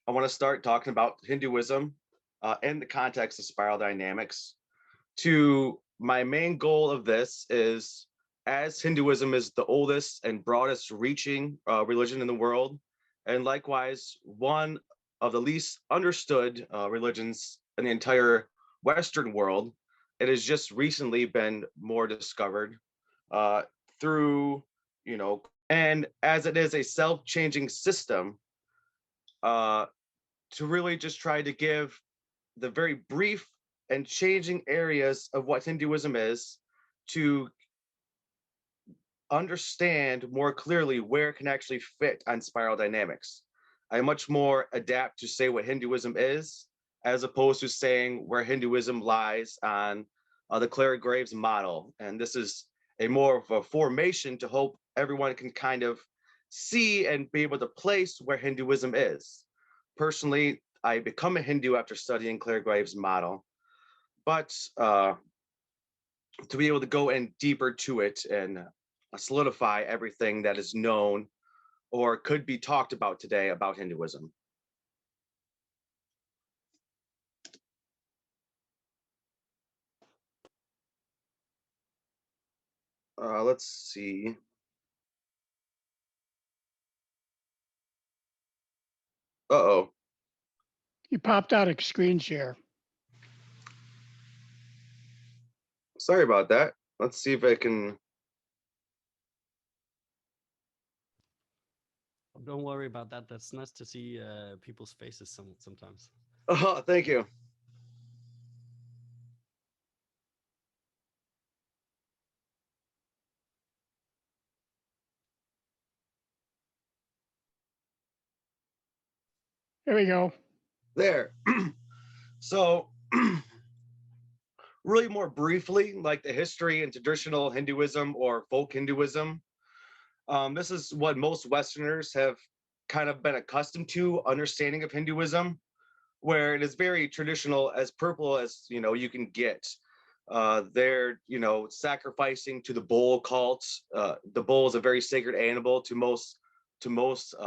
I want to start talking about Hinduism in the context of spiral dynamics. To my main goal of this is, as Hinduism is the oldest and broadest reaching religion in the world, and likewise one of the least understood religions in the entire Western world, it has just recently been more discovered uh, through, and as it is a self-changing system, uh, to really just try to give the very brief and changing areas of what Hinduism is, to understand more clearly where it can actually fit on spiral dynamics. I much more adapt to say what Hinduism is, as opposed to saying where Hinduism lies on the Clara Graves model. And this is a more of a formation to hope everyone can kind of see and be able to place where Hinduism is. Personally, I become a Hindu after studying Clara Graves' model, but to be able to go in deeper to it and solidify everything that is known or could be talked about today about Hinduism. Let's see. Uh-oh. You popped out a screen share. Sorry about that. Let's see if I can. Don't worry about that. That's nice to see people's faces sometimes. Oh, thank you. There we go. There. So, really more briefly, like the history and traditional Hinduism or folk Hinduism, this is what most Westerners have kind of been accustomed to understanding of Hinduism, where it is very traditional, as purple as you can get. They're sacrificing to the bull cult. The bull is a very sacred animal to most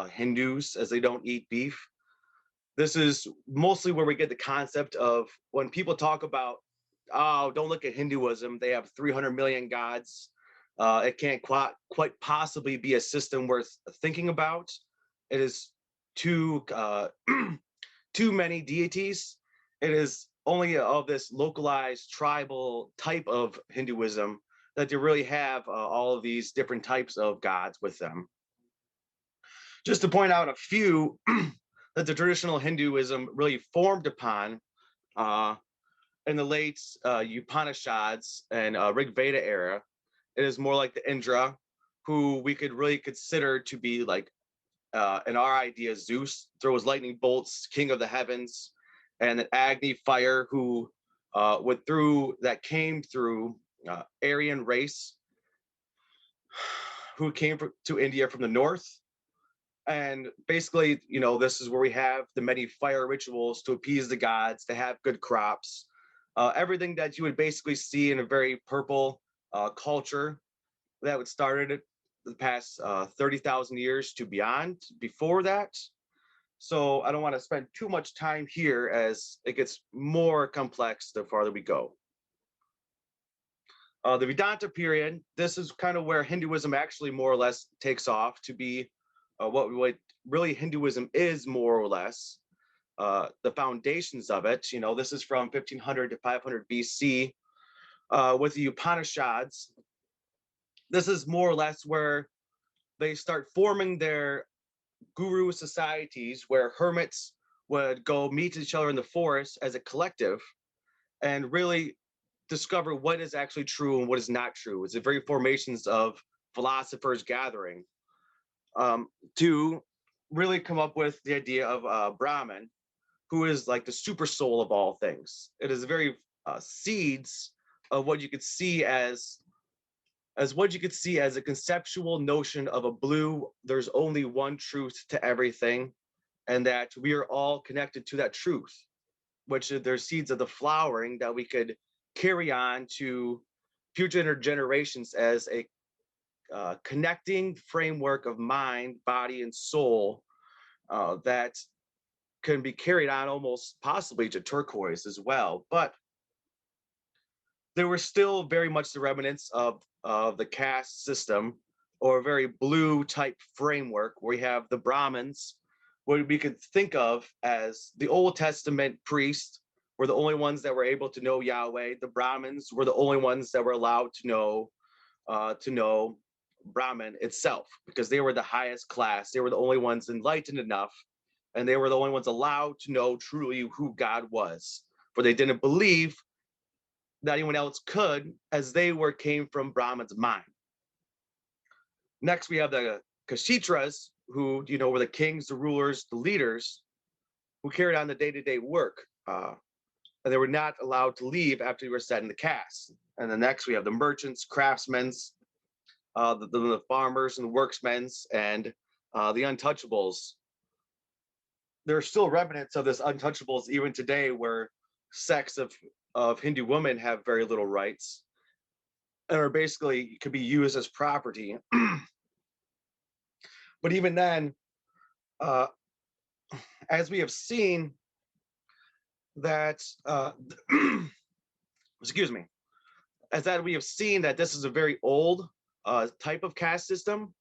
Hindus, as they don't eat beef. This is mostly where we get the concept of when people talk about, oh, don't look at Hinduism, they have 300 million gods. It can't quite possibly be a system worth thinking about. It is too too many deities. It is only of this localized tribal type of Hinduism that they really have all of these different types of gods with them. Just to point out a few that the traditional Hinduism really formed upon in the late Upanishads and Rig Veda era. It is more like the Indra, who we could really consider to be like, in our idea, Zeus throws lightning bolts, king of the heavens, and an Agni fire, who came through Aryan race, who came to India from the north. And basically, this is where we have the many fire rituals to appease the gods, to have good crops, everything that you would basically see in a very purple culture that would started the past 30,000 years to beyond before that. So I don't want to spend too much time here, as it gets more complex the farther we go. The Vedanta period, this is kind of where Hinduism actually more or less takes off to be what really Hinduism is, more or less. The foundations of it, this is from 1500 to 500 BC with the Upanishads. This is more or less where they start forming their guru societies, where hermits would go meet each other in the forest as a collective and really discover what is actually true and what is not true. It's the very formations of philosophers gathering to really come up with the idea of Brahman, who is like the super soul of all things. It is the very seeds of what you could see as a conceptual notion of a blue, there's only one truth to everything, and that we are all connected to that truth, which there's seeds of the flowering that we could carry on to future generations as a connecting framework of mind, body, and soul that can be carried on almost possibly to turquoise as well. But there were still very much the remnants of the caste system, or a very blue type framework, where we have the Brahmins, what we could think of as the Old Testament priests were the only ones that were able to know Yahweh. The Brahmins were the only ones that were allowed to know Brahman itself, because they were the highest class. They were the only ones enlightened enough, and they were the only ones allowed to know truly who God was. For they didn't believe that anyone else could, as they came from Brahman's mind. Next, we have the Kshitras, who were the kings, the rulers, the leaders, who carried on the day-to-day work, and they were not allowed to leave after they were set in the caste. And then next, we have the merchants, craftsmen, the farmers and the workmen, and the untouchables. There are still remnants of this untouchables even today, where sects of Hindu women have very little rights and are basically could be used as property. But even then, as we have seen that, excuse me, we have seen that this is a very old type of caste system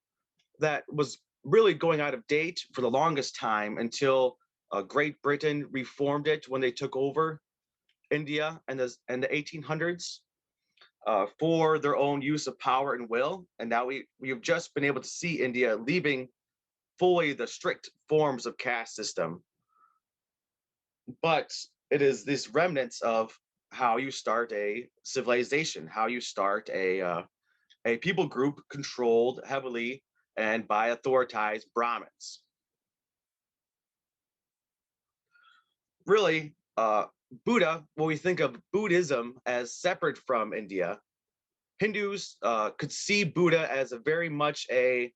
that was really going out of date for the longest time, until Great Britain reformed it when they took over India in the 1800s for their own use of power and will. And now we have just been able to see India leaving fully the strict forms of caste system. But it is these remnants of how you start a civilization, how you start a people group controlled heavily and by authorized Brahmins. Really, Buddha, when we think of Buddhism as separate from India, Hindus could see Buddha as a very much a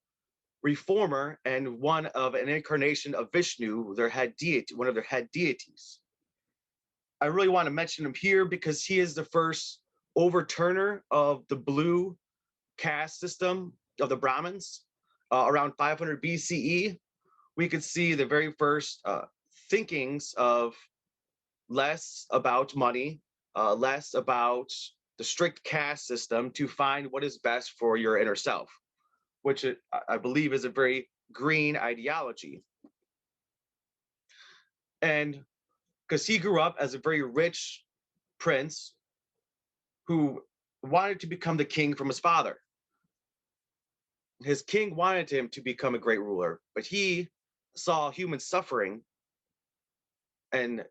reformer and one of an incarnation of Vishnu, their head deity, one of their head deities. I really want to mention him here because he is the first overturner of the blue caste system of the Brahmins. Around 500 BCE, we could see the very first thinkings of less about money, less about the strict caste system, to find what is best for your inner self, which I believe is a very green ideology. And because he grew up as a very rich prince who wanted to become the king from his father. His king wanted him to become a great ruler, but he saw human suffering and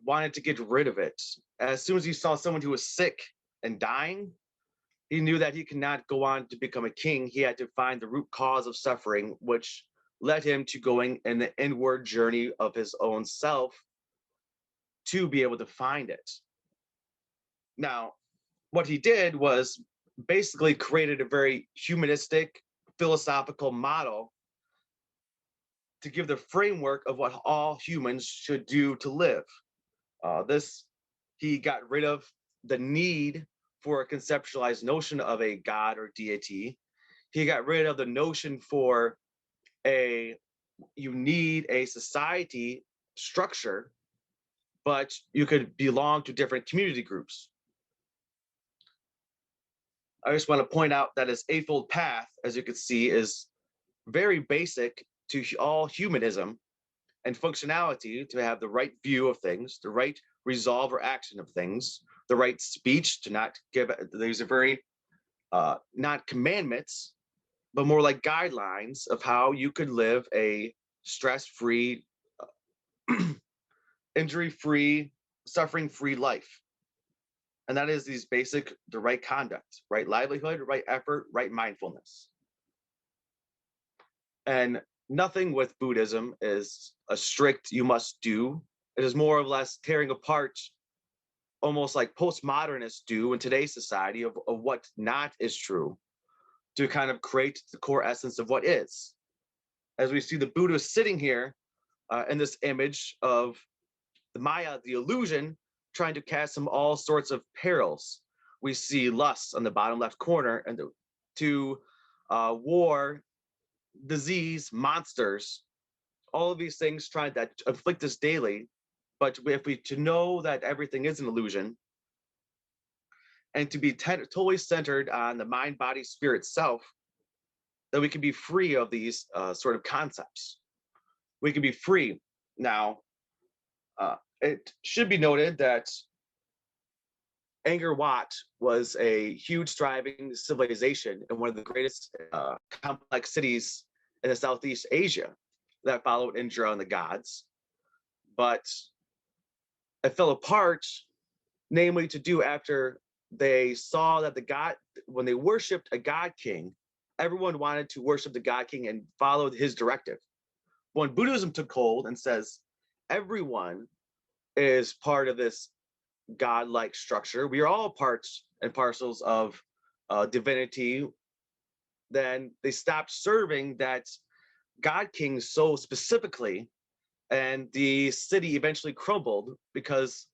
wanted to get rid of it. As soon as he saw someone who was sick and dying, he knew that he could not go on to become a king. He had to find the root cause of suffering, which led him to going in the inward journey of his own self to be able to find it. Now, what he did was basically created a very humanistic, philosophical model to give the framework of what all humans should do to live. He got rid of the need for a conceptualized notion of a god or deity. He got rid of the notion for you need a society structure, but you could belong to different community groups. I just want to point out that his Eightfold Path, as you can see, is very basic to all humanism and functionality, to have the right view of things, the right resolve or action of things, the right speech, to not give, these are very, not commandments, but more like guidelines of how you could live a stress-free, injury-free, suffering-free life. And that is the right conduct, right livelihood, right effort, right mindfulness. And nothing with Buddhism is a strict you must do. It is more or less tearing apart, almost like postmodernists do in today's society, of what not is true, to kind of create the core essence of what is. As we see the Buddha sitting here in this image of the Maya, the illusion, trying to cast him all sorts of perils. We see lust on the bottom left corner, and war, disease, monsters, all of these things trying to afflict us daily. But if we to know that everything is an illusion, and to be totally centered on the mind, body, spirit self, then we can be free of these sort of concepts. We can be free. Now, it should be noted that Angkor Wat was a huge thriving civilization and one of the greatest complex cities in the Southeast Asia that followed Indra and the gods. But it fell apart, namely to do after they saw that the god, when they worshipped a god king, everyone wanted to worship the god king and followed his directive. When Buddhism took hold and says everyone is part of this godlike structure, we are all parts and parcels of divinity, then they stopped serving that god king so specifically, and the city eventually crumbled because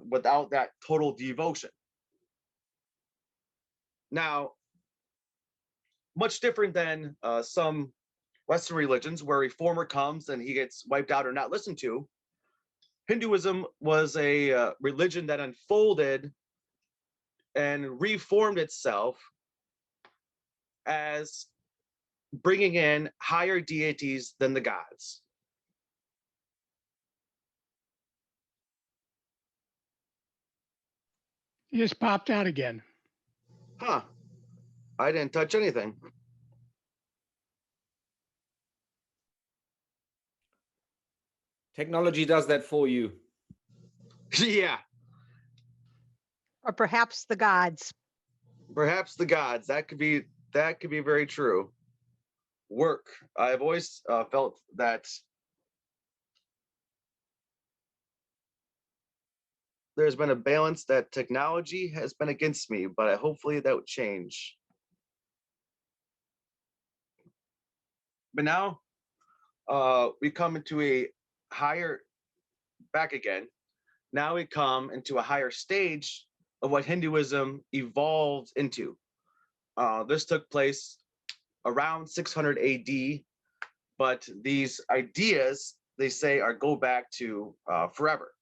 without that total devotion. Now, much different than some Western religions where a reformer comes and he gets wiped out or not listened to, Hinduism was a religion that unfolded and reformed itself as bringing in higher deities than the gods. You just popped out again. Huh. I didn't touch anything. Technology does that for you. Yeah, Or perhaps the gods. perhaps the gods. That could be very true. Work. I've always felt that there's been a balance that technology has been against me, but hopefully that would change. But now we come into a higher, back again. Now we come into a higher stage of what Hinduism evolved into. This took place around 600 AD, but these ideas, they say, go back to forever.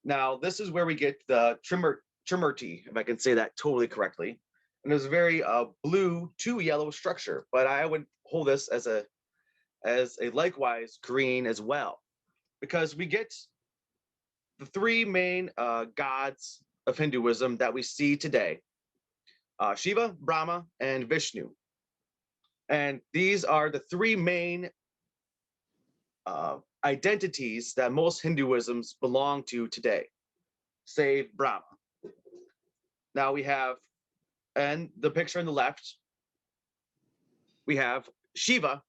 Now, this is where we get the Trimurti, if I can say that totally correctly. And it's a very blue to yellow structure, but I would hold this as a likewise green as well, because we get the three main gods of Hinduism that we see today: Shiva, Brahma, and Vishnu. And these are the three main identities that most Hinduisms belong to today, save Brahma. Now we have, and the picture on the left, we have Shiva,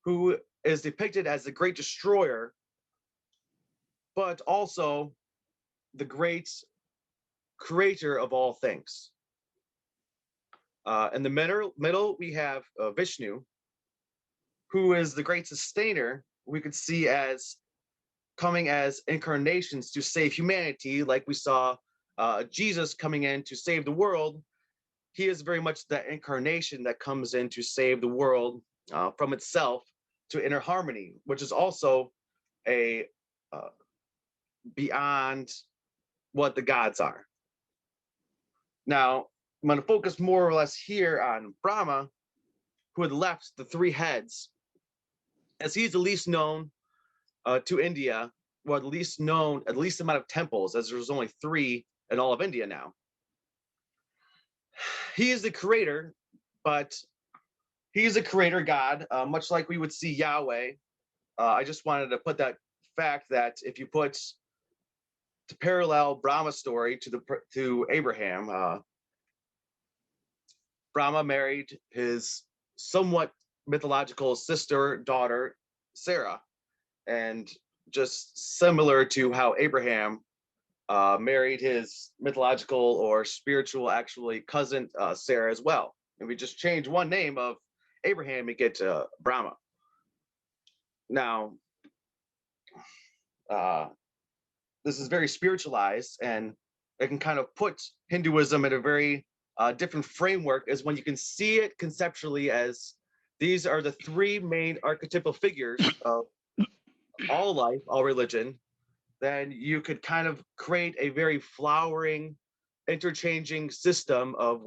who is depicted as the great destroyer, but also the great creator of all things. In the middle, we have Vishnu, who is the great sustainer. We could see as coming as incarnations to save humanity, like we saw Jesus coming in to save the world. He is very much that incarnation that comes in to save the world from itself to inner harmony, which is also a beyond what the gods are. Now, I'm going to focus more or less here on Brahma, who had left the three heads, as he's the least known to India, or the least known, at least amount of temples, as there's only 3 in all of India now. He is the creator, but he's a creator god, much like we would see Yahweh. I just wanted to put that fact that if you put to parallel Brahma's story to Abraham, Brahma married his somewhat mythological daughter, Sarah, and just similar to how Abraham married his mythological or spiritual, actually, cousin, Sarah, as well. And we just change one name of Abraham and get Brahma. Now, this is very spiritualized, and it can kind of put Hinduism in a very different framework, as when you can see it conceptually as these are the three main archetypal figures of all life, all religion. Then you could kind of create a very flowering, interchanging system of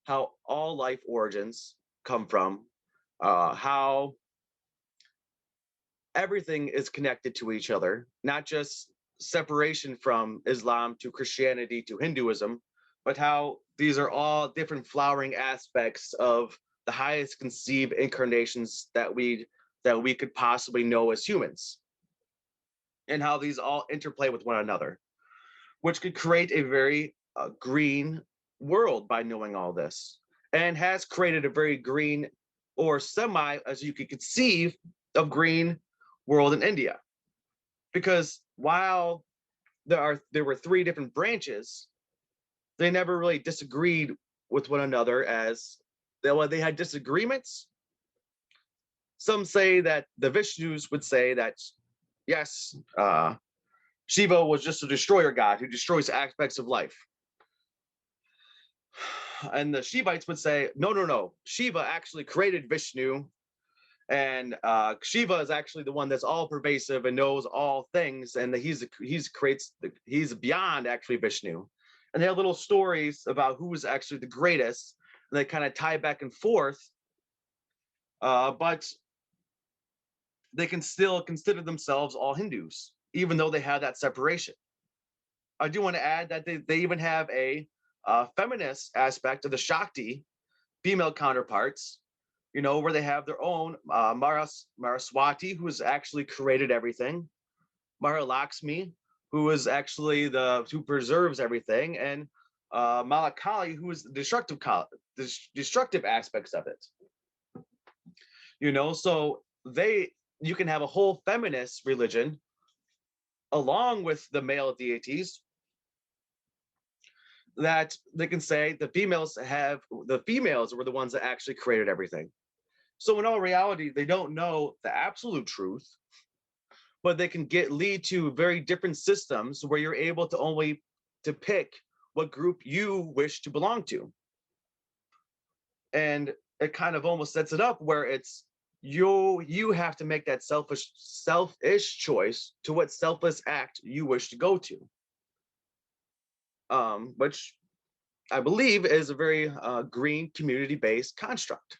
how all life origins come from, how everything is connected to each other, not just separation from Islam to Christianity to Hinduism, but how these are all different flowering aspects of the highest conceived incarnations that we could possibly know as humans, and how these all interplay with one another, which could create a very green world by knowing all this, and has created a very green or semi, as you could conceive, of green world in India. Because while there were three different branches, they never really disagreed with one another. As they had disagreements. Some say that the Vishnus would say that yes, Shiva was just a destroyer god who destroys aspects of life. And the Shivites would say, no, Shiva actually created Vishnu, and Shiva is actually the one that's all pervasive and knows all things, and that he's beyond actually Vishnu. And they have little stories about who was actually the greatest, and they kind of tie back and forth. But they can still consider themselves all Hindus, even though they have that separation. I do want to add that they even have a feminist aspect of the Shakti, female counterparts, where they have their own Maraswati, who has actually created everything, Mahalakshmi, who is actually who preserves everything, and Malakali, who is the destructive aspects of it. So you can have a whole feminist religion along with the male deities, that they can say the females were the ones that actually created everything. So in all reality, they don't know the absolute truth, but they can lead to very different systems where you're able to pick what group you wish to belong to. And it kind of almost sets it up where it's you have to make that selfish choice to what selfless act you wish to go to. Which I believe is a very green community-based construct.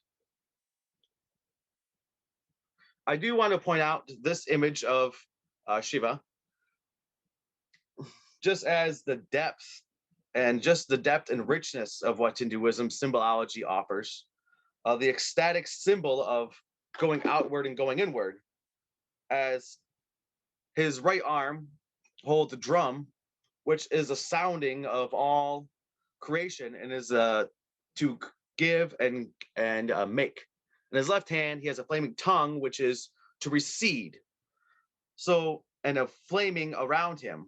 I do want to point out this image of Shiva, just as the depth and richness of what Hinduism symbology offers, the ecstatic symbol of going outward and going inward, as his right arm holds the drum, which is a sounding of all creation and is to give and make. In his left hand, he has a flaming tongue, which is to recede. So, and a flaming around him,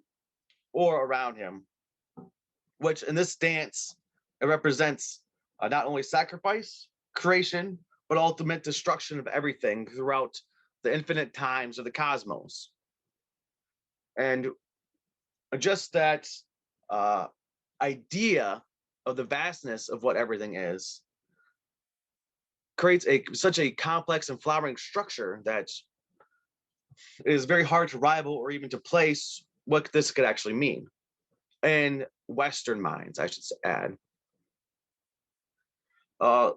which in this dance, it represents not only sacrifice, creation, but ultimate destruction of everything throughout the infinite times of the cosmos. And just that idea of the vastness of what everything is creates such a complex and flowering structure that is very hard to rival or even to place what this could actually mean in Western minds, I should add.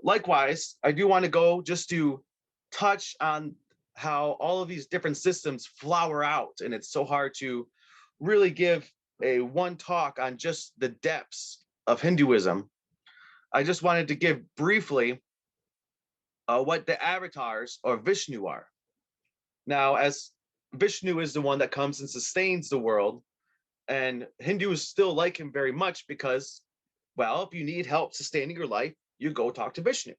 Likewise, I do want to go just to touch on how all of these different systems flower out, and it's so hard to really give a one talk on just the depths of Hinduism. I just wanted to give briefly what the avatars or Vishnu are. Now, as Vishnu is the one that comes and sustains the world, and Hindus still like him very much because, well, if you need help sustaining your life, you go talk to Vishnu.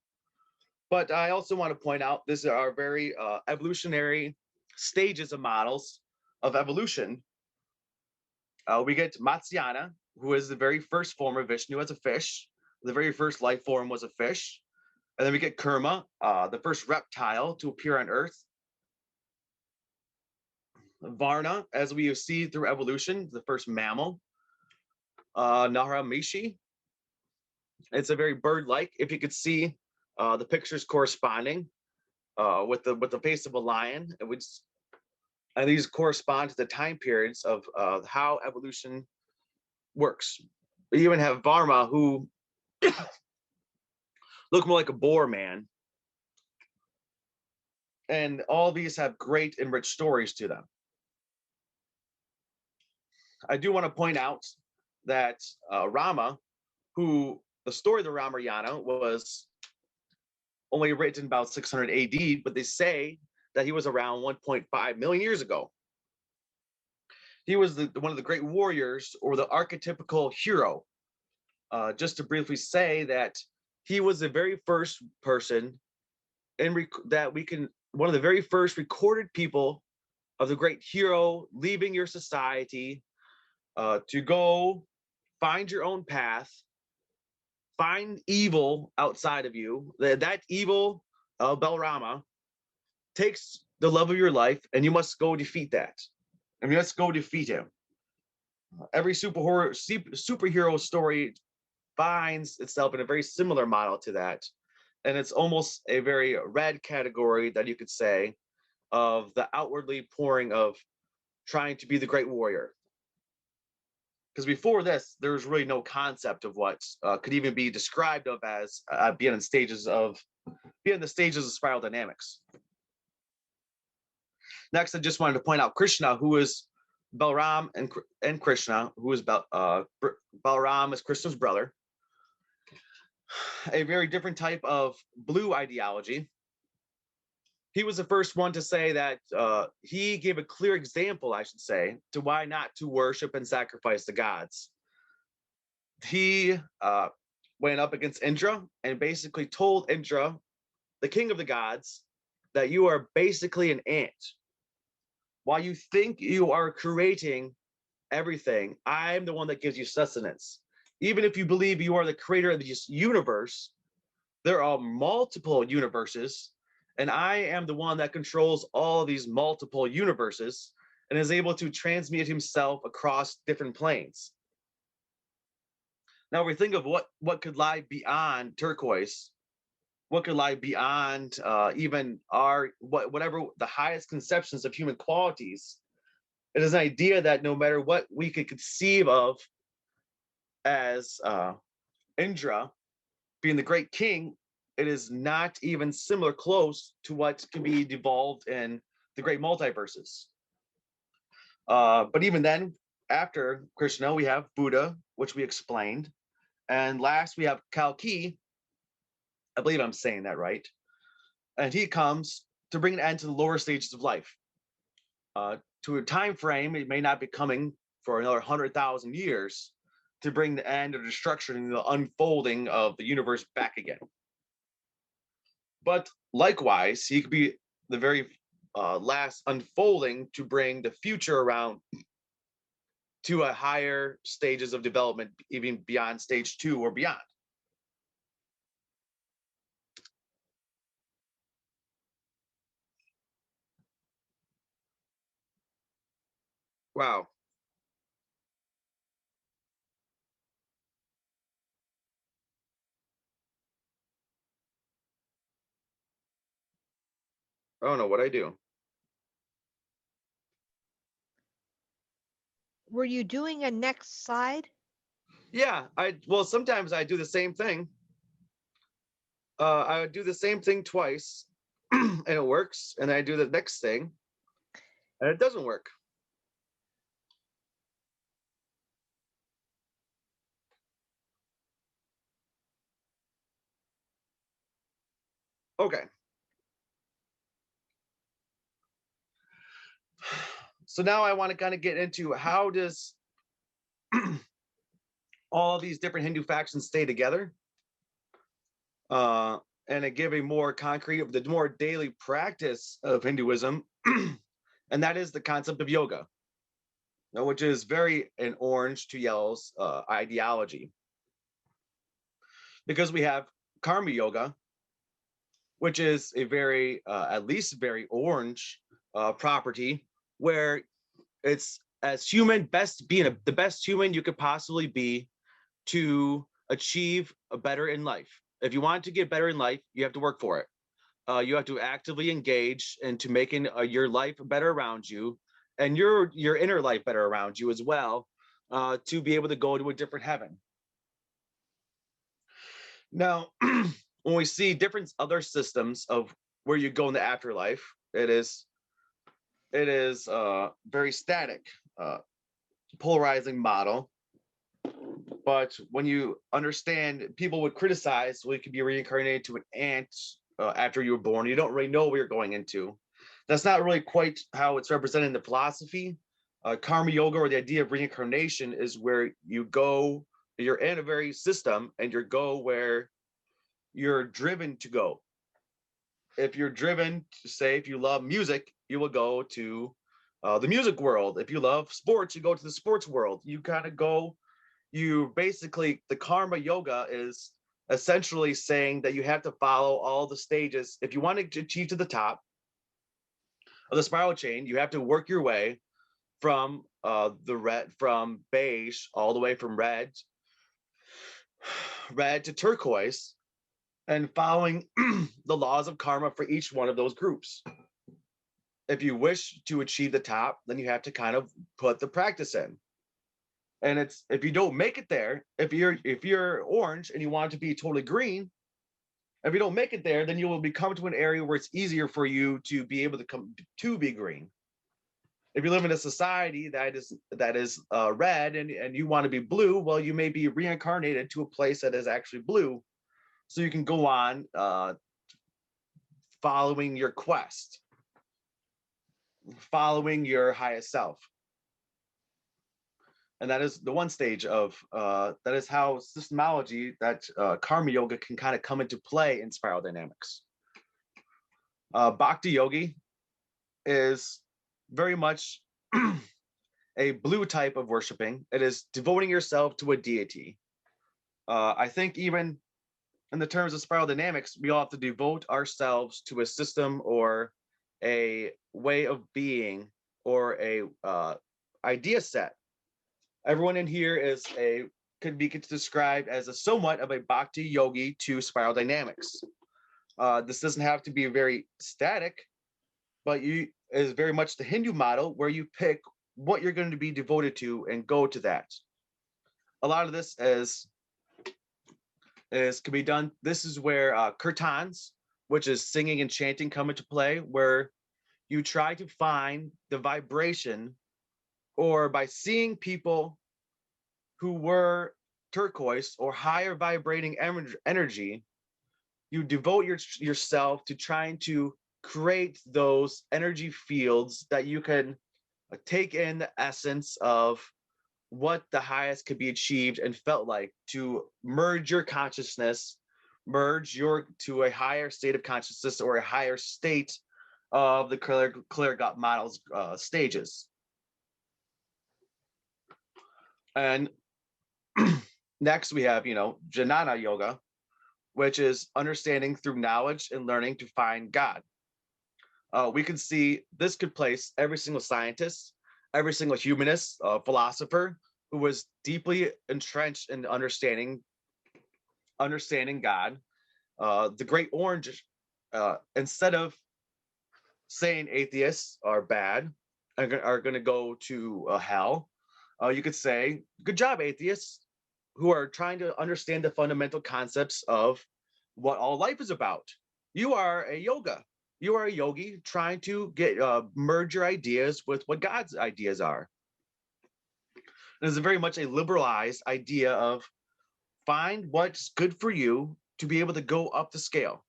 But I also want to point out these are very evolutionary stages of models of evolution. We get Matsyana, who is the very first form of Vishnu as a fish. The very first life form was a fish. And then we get Kurma, the first reptile to appear on Earth. Varna, as we see through evolution, the first mammal. Naramishi, it's a very bird-like, if you could see the pictures corresponding. with the face of a lion, and these correspond to the time periods of how evolution works. We even have Varma, who look more like a boar man, and all these have great and rich stories to them. I do want to point out that Rama, who the story of the Ramayana was only written about 600 AD, but they say that he was around 1.5 million years ago. He was one of the great warriors, or the archetypical hero. Just to briefly say that he was the very first person one of the very first recorded people of the great hero leaving your society to go find your own path, find evil outside of you. That evil, Balrama, takes the love of your life, and you must go defeat that. And you must go defeat him. Every superhero story finds itself in a very similar model to that. And it's almost a very red category that you could say of the outwardly pouring of trying to be the great warrior. Because before this, there was really no concept of what could even be described of as being in the stages of spiral dynamics. Next, I just wanted to point out Krishna, who is Balram, and Krishna, who is Balram is Krishna's brother. A very different type of blue ideology. He was the first one to say that he gave a clear example, I should say, to why not to worship and sacrifice the gods. He went up against Indra and basically told Indra, the king of the gods, that you are basically an ant. While you think you are creating everything, I'm the one that gives you sustenance. Even if you believe you are the creator of this universe, there are multiple universes, and I am the one that controls all of these multiple universes and is able to transmute himself across different planes. Now we think of what could lie beyond turquoise, what could lie beyond even whatever the highest conceptions of human qualities. It is an idea that no matter what we could conceive of as Indra being the great king, it is not even similar close to what can be devolved in the great multiverses. But even then, after Krishna, we have Buddha, which we explained. And last, we have Kalki. I believe I'm saying that right. And he comes to bring an end to the lower stages of life. To a time frame, it may not be coming for another 100,000 years to bring the end or destruction and the unfolding of the universe back again. But likewise, he could be the very last unfolding to bring the future around to a higher stages of development, even beyond stage 2 or beyond. Wow. I don't know what I do. Were you doing a next slide? Yeah, well, sometimes I do the same thing. I would do the same thing twice, and it works, and I do the next thing, and it doesn't work. Okay. So now I want to kind of get into how does all these different Hindu factions stay together, and I give a more concrete, the more daily practice of Hinduism, and that is the concept of yoga, which is very an orange to yellow's ideology. Because we have karma yoga, which is a very, at least very orange property, where it's as human, being the best human you could possibly be to achieve a better in life. If you want to get better in life, you have to work for it. You have to actively engage into making your life better around you, and your inner life better around you as well, to be able to go to a different heaven. Now, when we see different other systems of where you go in the afterlife, it is very static, polarizing model. But when you understand, people would criticize, well, you could be reincarnated to an ant after you were born. You don't really know what you're going into. That's not really quite how it's represented in the philosophy. Karma yoga, or the idea of reincarnation, is where you go, you're in a very system, and you go where you're driven to go. If you're driven to, say, if you love music, you will go to the music world. If you love sports, you go to the sports world. You kind of go, you basically, the karma yoga is essentially saying that you have to follow all the stages. If you want to achieve to the top of the spiral chain, you have to work your way from from beige all the way from red to turquoise, and following the laws of karma for each one of those groups. If you wish to achieve the top, then you have to kind of put the practice in. And it's, if you don't make it there, if you're orange and you want to be totally green, if you don't make it there, then you will become to an area where it's easier for you to be able to come to be green. If you live in a society that is red, and you want to be blue, well, you may be reincarnated to a place that is actually blue, so you can go on following your quest, following your highest self. And that is the one stage of, that is how systemology, that karma yoga can kind of come into play in spiral dynamics. Bhakti yogi is very much a blue type of worshiping. It is devoting yourself to a deity. I think even in the terms of spiral dynamics, we all have to devote ourselves to a system or a way of being or a idea set. Everyone in here could be described as a somewhat of a bhakti yogi to spiral dynamics. This doesn't have to be very static, but is very much the Hindu model, where you pick what you're going to be devoted to and go to that. A lot of this can be done. This is where kirtans, which is singing and chanting, come into play, where you try to find the vibration, or by seeing people who were turquoise or higher vibrating energy, you devote yourself to trying to create those energy fields that you can take in the essence of what the highest could be achieved and felt like, to merge your consciousness, to a higher state of consciousness, or a higher state of the clear gut model's stages. And next we have, Jnana yoga, which is understanding through knowledge and learning to find God. We can see this could place every single scientist, every single humanist, philosopher who was deeply entrenched in understanding God. The Great Orange, instead of saying atheists are bad, are going to go to hell, you could say, good job, atheists, who are trying to understand the fundamental concepts of what all life is about. You are a yogi trying to merge your ideas with what God's ideas are. It is very much a liberalized idea of find what's good for you to be able to go up the scale.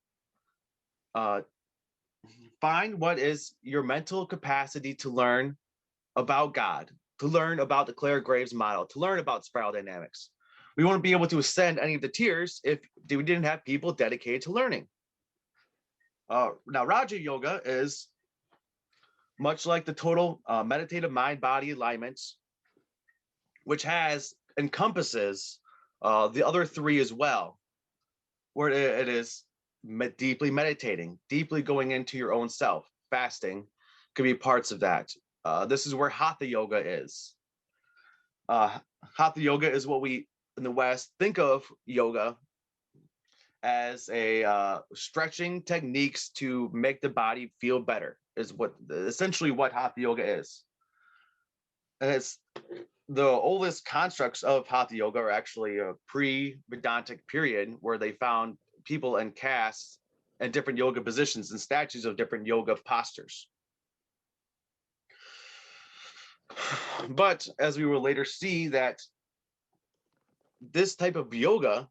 Find what is your mental capacity to learn about God, to learn about the Claire Graves model, to learn about spiral dynamics. We wouldn't be able to ascend any of the tiers if we didn't have people dedicated to learning. Now, Raja Yoga is much like the total meditative mind-body alignment, which encompasses the other three as well, where it is deeply meditating, deeply going into your own self. Fasting could be parts of that. This is where Hatha Yoga is. Hatha Yoga is what we in the West think of yoga as a stretching techniques to make the body feel better, is what essentially what Hatha Yoga is. And it's the oldest constructs of Hatha Yoga are actually a pre-Vedantic period where they found people in castes and different yoga positions and statues of different yoga postures. But as we will later see, that this type of yoga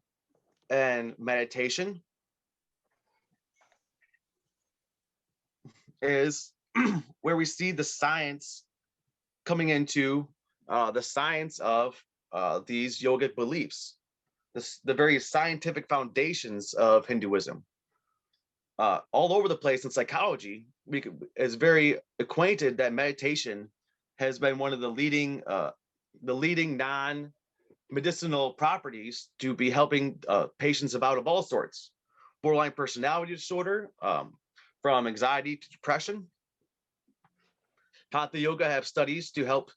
and meditation is where we see the science coming into the science of these yogic beliefs, the very scientific foundations of Hinduism. All over the place in psychology, is very acquainted that meditation has been one of the leading non-medicinal properties to be helping patients about of all sorts, borderline personality disorder, from anxiety to depression. Hatha Yoga have studies to help.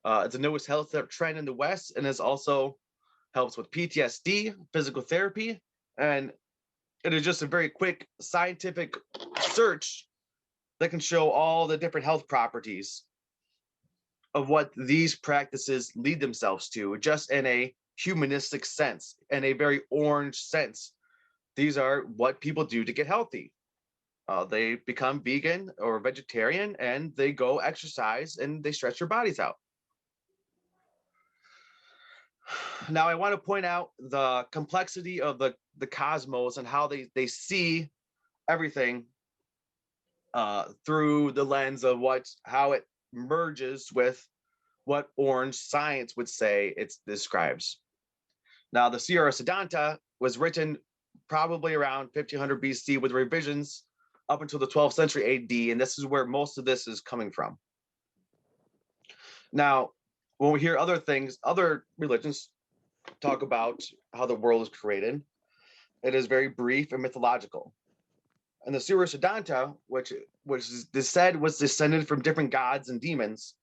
It's the newest health trend in the West, and it also helps with PTSD, physical therapy, and it is just a very quick scientific search that can show all the different health properties of what these practices lead themselves to, just in a humanistic sense, in a very orange sense. These are what people do to get healthy. They become vegan or vegetarian, and they go exercise and they stretch their bodies out. Now, I want to point out the complexity of the cosmos and how they see everything through the lens of how it merges with what orange science would say it describes. Now, the Sierra Siddhanta was written probably around 1500 BC with revisions up until the 12th century AD, and this is where most of this is coming from. Now, when we hear other things, other religions talk about how the world is created, it is very brief and mythological. And the Surya Siddhanta, which is said was descended from different gods and demons,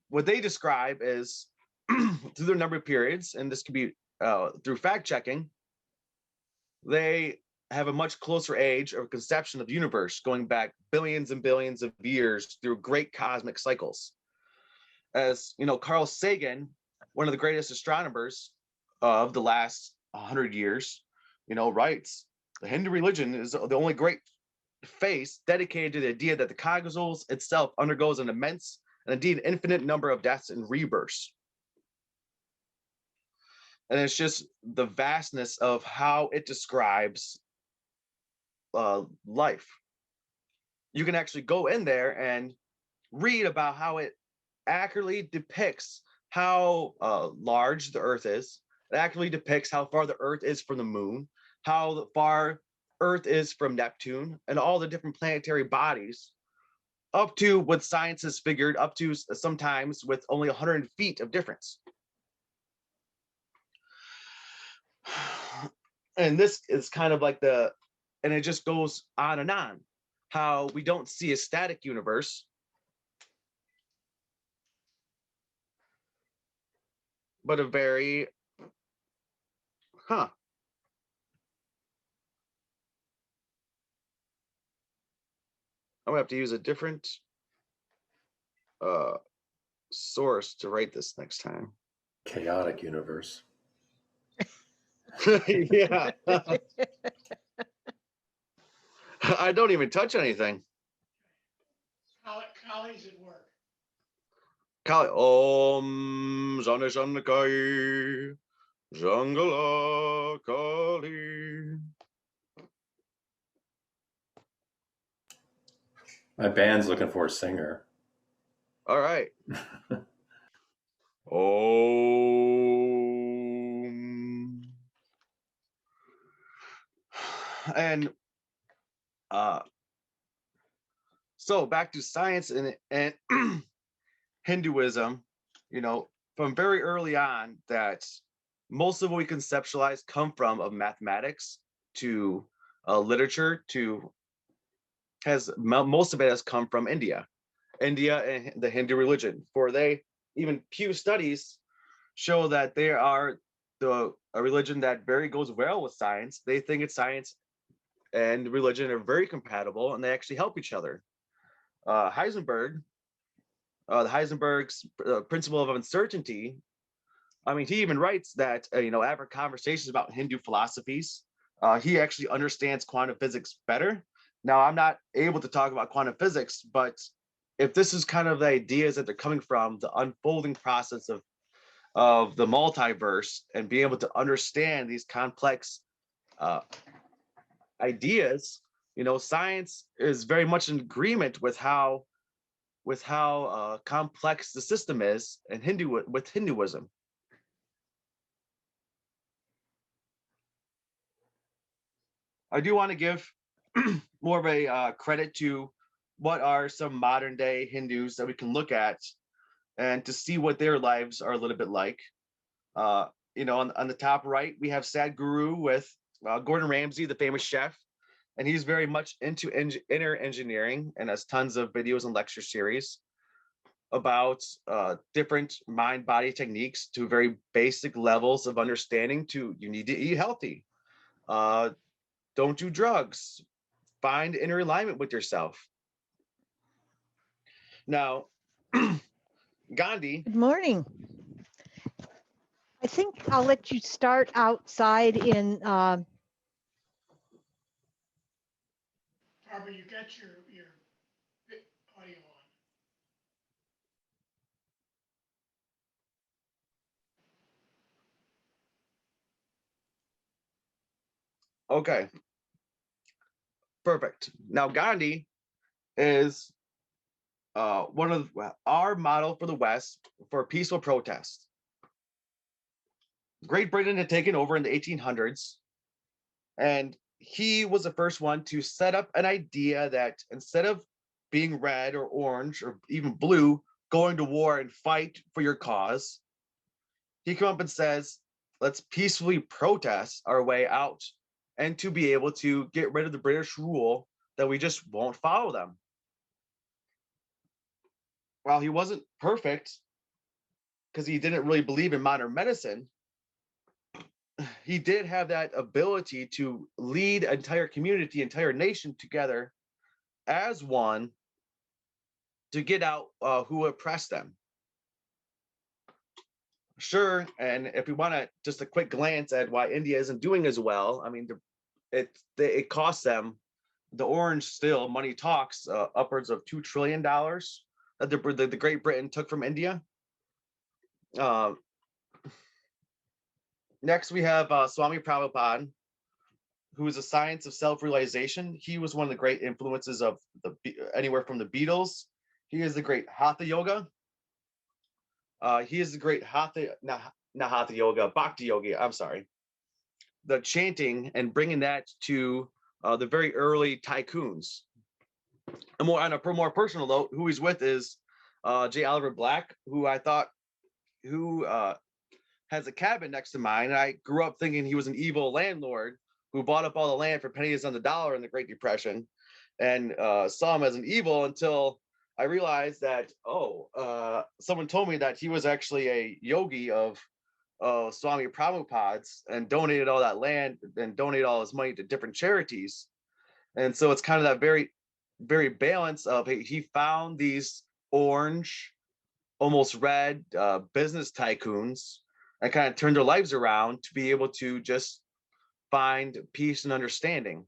what they describe is through their number of periods, and this could be through fact checking, they have a much closer age or conception of the universe going back billions and billions of years through great cosmic cycles. As you know, Carl Sagan, one of the greatest astronomers of the last 100 years, writes, the Hindu religion is the only great faith dedicated to the idea that the cosmos itself undergoes an immense and indeed infinite number of deaths and rebirths. And it's just the vastness of how it describes life. You can actually go in there and read about how it accurately depicts how large the Earth is. It accurately depicts how far the Earth is from the moon, how far Earth is from Neptune, and all the different planetary bodies, up to what science has figured up to sometimes with only 100 feet of difference. And this is kind of like and it just goes on, how we don't see a static universe, but a very, I'm gonna have to use a different source to write this next time. Chaotic universe. Yeah. I don't even touch anything. Kali's at work. Kali, Om Jana Jana Kai Jangala Kali. My band's looking for a singer. All right. Om. And so back to science and Hinduism, from very early on, that most of what we conceptualize come from of mathematics to literature to most of it has come from India and the Hindu religion. For even Pew studies show that there are a religion that very goes well with science. They think it's science and religion are very compatible, and they actually help each other. Heisenberg, the Heisenberg's principle of uncertainty. I mean, he even writes that after conversations about Hindu philosophies, he actually understands quantum physics better. Now, I'm not able to talk about quantum physics, but if this is kind of the ideas that they're coming from, the unfolding process of the multiverse and being able to understand these complex ideas, science is very much in agreement with how complex the system is and Hinduism. I do want to give more of a credit to what are some modern day Hindus that we can look at and to see what their lives are a little bit like. On the top right, we have Sadhguru with Gordon Ramsay, the famous chef, and he's very much into inner engineering and has tons of videos and lecture series about different mind-body techniques to very basic levels of understanding. You need to eat healthy. Don't do drugs. Find inner alignment with yourself. Now, Gandhi. Good morning. I think I'll let you start outside in. Barbara, you got your audio on. Okay. Perfect. Now, Gandhi is one of our model for the West for peaceful protest. Great Britain had taken over in the 1800s, and he was the first one to set up an idea that instead of being red or orange or even blue, going to war and fight for your cause, he comes up and says, let's peacefully protest our way out and to be able to get rid of the British rule that we just won't follow them. While he wasn't perfect, because he didn't really believe in modern medicine, he did have that ability to lead an entire community, entire nation together as one to get out who oppressed them. Sure, and if we want to just a quick glance at why India isn't doing as well, I mean, it costs them, the orange still, money talks, upwards of $2 trillion that the Great Britain took from India. Next, we have Swami Prabhupada, who is a science of self-realization. He was one of the great influences of anywhere from the Beatles. He is the great Hatha Yoga. He is the great not Hatha Yoga, Bhakti Yogi. I'm sorry. The chanting and bringing that to the very early tycoons. And on a more personal note, who he's with is J. Oliver Black, who has a cabin next to mine. And I grew up thinking he was an evil landlord who bought up all the land for pennies on the dollar in the Great Depression, and saw him as an evil until I realized that, someone told me that he was actually a yogi of Swami Prabhupada's and donated all that land and donated all his money to different charities. And so it's kind of that very, very balance of he found these orange, almost red business tycoons and kind of turned their lives around to be able to just find peace and understanding.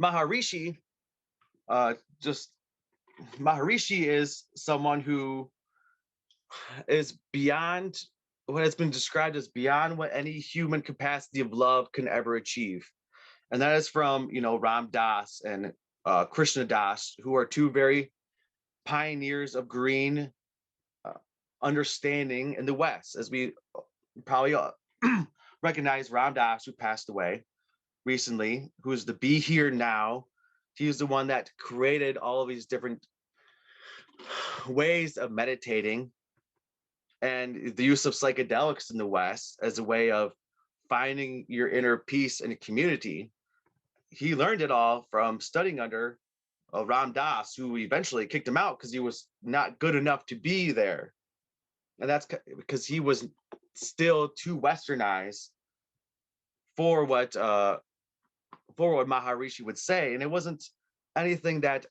Maharishi is someone who is beyond what has been described as beyond what any human capacity of love can ever achieve. And that is from, Ram Das and Krishna Das, who are two very pioneers of green understanding in the West, as we probably recognize Ram Das, who passed away recently, who is the Be Here Now. He's the one that created all of these different ways of meditating and the use of psychedelics in the West as a way of finding your inner peace in a community. He learned it all from studying under Ram Das, who eventually kicked him out because he was not good enough to be there. And that's because he was still too westernized for what Maharishi would say, and it wasn't anything that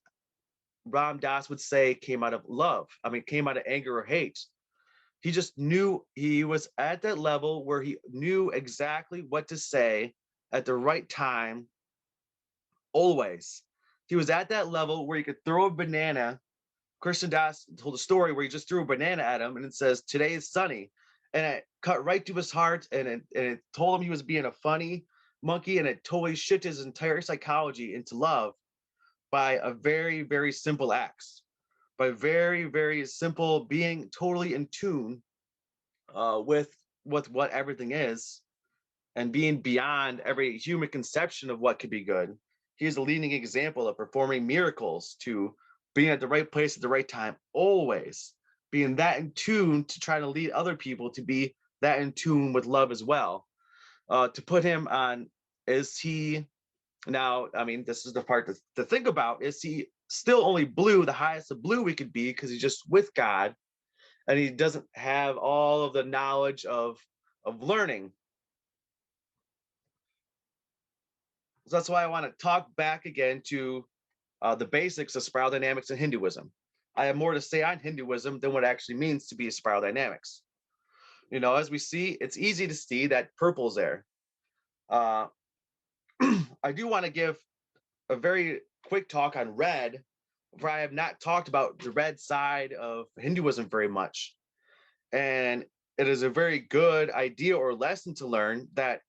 Ram Dass would say came out of love. I mean, came out of anger or hate. He just knew, he was at that level where he knew exactly what to say at the right time, always. He was at that level where he could throw a banana. Krishna Das told a story where he just threw a banana at him and it says, "Today is sunny." And it cut right to his heart, and it told him he was being a funny monkey, and it totally shifted his entire psychology into love by a very, very simple acts, by very, very simple being totally in tune with what everything is, and being beyond every human conception of what could be good. He is a leading example of performing miracles, to being at the right place at the right time, always being that in tune to try to lead other people to be that in tune with love as well. To put him on, is he now, I mean, this is the part to think about, is he still only blue, the highest of blue we could be, because he's just with God, and he doesn't have all of the knowledge of learning. So that's why I want to talk back again to the basics of spiral dynamics in Hinduism. I have more to say on Hinduism than what it actually means to be a spiral dynamics. You know, as we see, it's easy to see that purple's there. I do want to give a very quick talk on red, where I have not talked about the red side of Hinduism very much. And it is a very good idea or lesson to learn that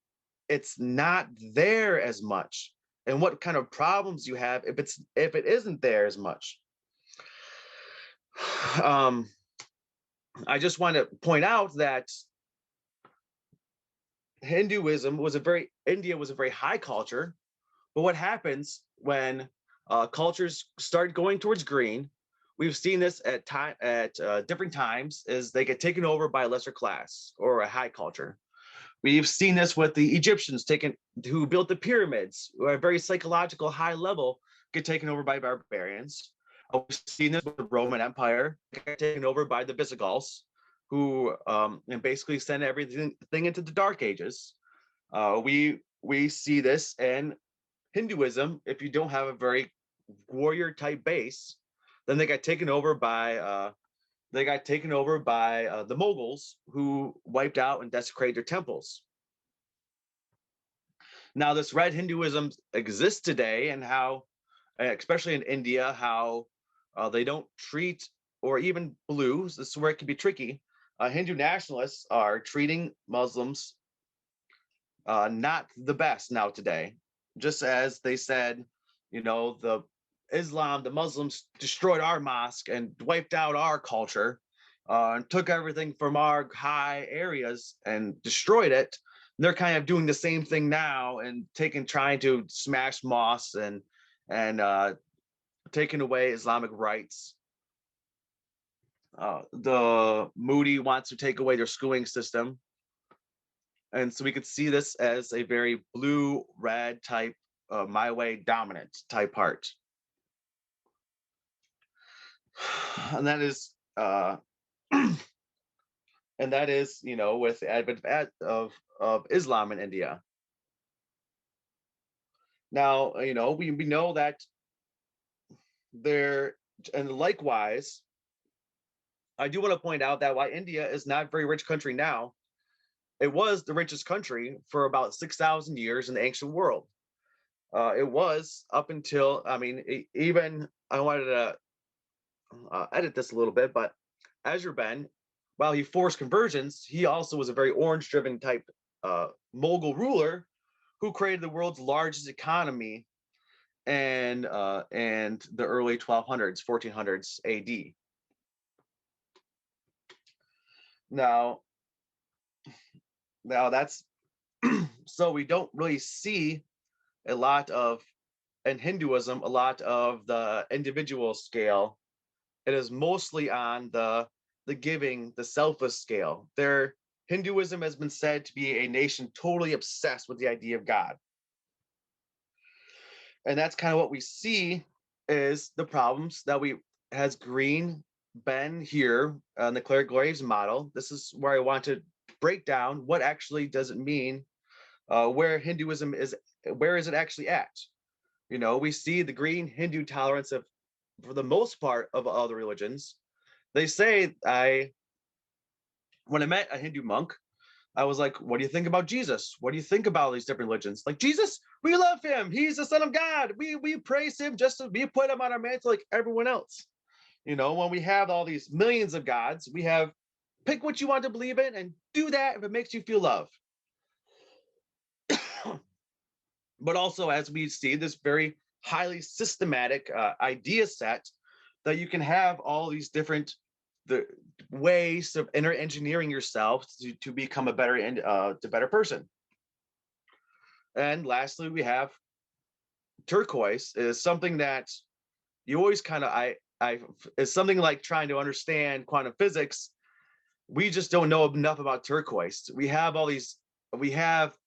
it's not there as much, and what kind of problems you have if it isn't there as much. I just want to point out that India was a very high culture, but what happens when cultures start going towards green? We've seen this at different times, is they get taken over by a lesser class or a high culture. We've seen this with the Egyptians who built the pyramids, who are a very psychological high level, get taken over by barbarians. We've seen this with the Roman Empire, get taken over by the Visigoths, who and basically send everything into the Dark Ages. We see this in Hinduism. If you don't have a very warrior type base, then they got taken over by the Mughals, who wiped out and desecrated their temples. Now, this red Hinduism exists today, and how, especially in India, how they don't treat, or even blues, this is where it can be tricky. Hindu nationalists are treating Muslims not the best now today. Just as they said, you know, the Muslims destroyed our mosque and wiped out our culture, and took everything from our high areas and destroyed it. They're kind of doing the same thing now, and trying to smash mosques and taking away Islamic rights. The Moody wants to take away their schooling system. And so we could see this as a very blue-red type, my way dominant type part. And that is, you know, with the advent of Islam in India. Now, you know, we know that there, and likewise, I do want to point out that while India is not a very rich country now, it was the richest country for about 6,000 years in the ancient world. It was up until, I mean, even I wanted to edit this a little bit, but Azurban, while he forced conversions, he also was a very orange-driven type Mughal ruler who created the world's largest economy and the early 1200s, 1400s AD. Now that's so we don't really see a lot of, in Hinduism, a lot of the individual scale. It is mostly on the giving, the selfless scale. Hinduism has been said to be a nation totally obsessed with the idea of God. And that's kind of what we see is the problems that has green been here on the Claire Graves model. This is where I want to break down what actually does it mean, where Hinduism is, where is it actually at? You know, we see the green Hindu tolerance of, for the most part, of other religions. They say, when I met a Hindu monk, I was like, what do you think about Jesus? What do you think about these different religions? Like, Jesus, we love him. He's the son of God. We praise him just as we put him on our mantle like everyone else. You know, when we have all these millions of gods, we have pick what you want to believe in and do that if it makes you feel love. But also, as we see, this very highly systematic idea set that you can have all these different the ways of inner engineering yourself to become a better person. And lastly, we have turquoise is something that you always kind of I is something like trying to understand quantum physics. We just don't know enough about turquoise. We have all these,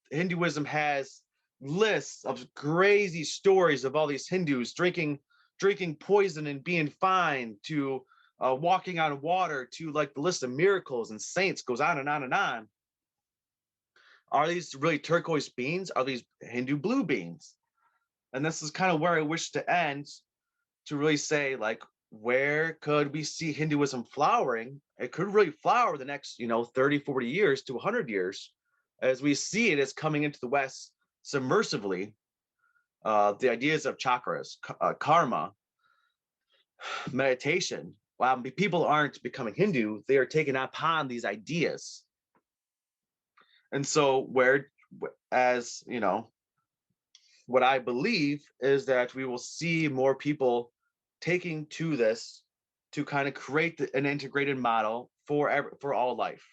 Hinduism has lists of crazy stories of all these Hindus drinking poison and being fine, to walking on water, to like the list of miracles and saints goes on and on and on. Are these really turquoise beings? Are these Hindu blue beings? And this is kind of where I wish to end, to really say, like, where could we see Hinduism flowering? It could really flower the next, 30, 40 years to 100 years, as we see it as coming into the West submersively. The ideas of chakras, karma, meditation. Wow, people aren't becoming Hindu, they are taking upon these ideas. And so as you know, what I believe is that we will see more people taking to this to kind of create an integrated model for all life.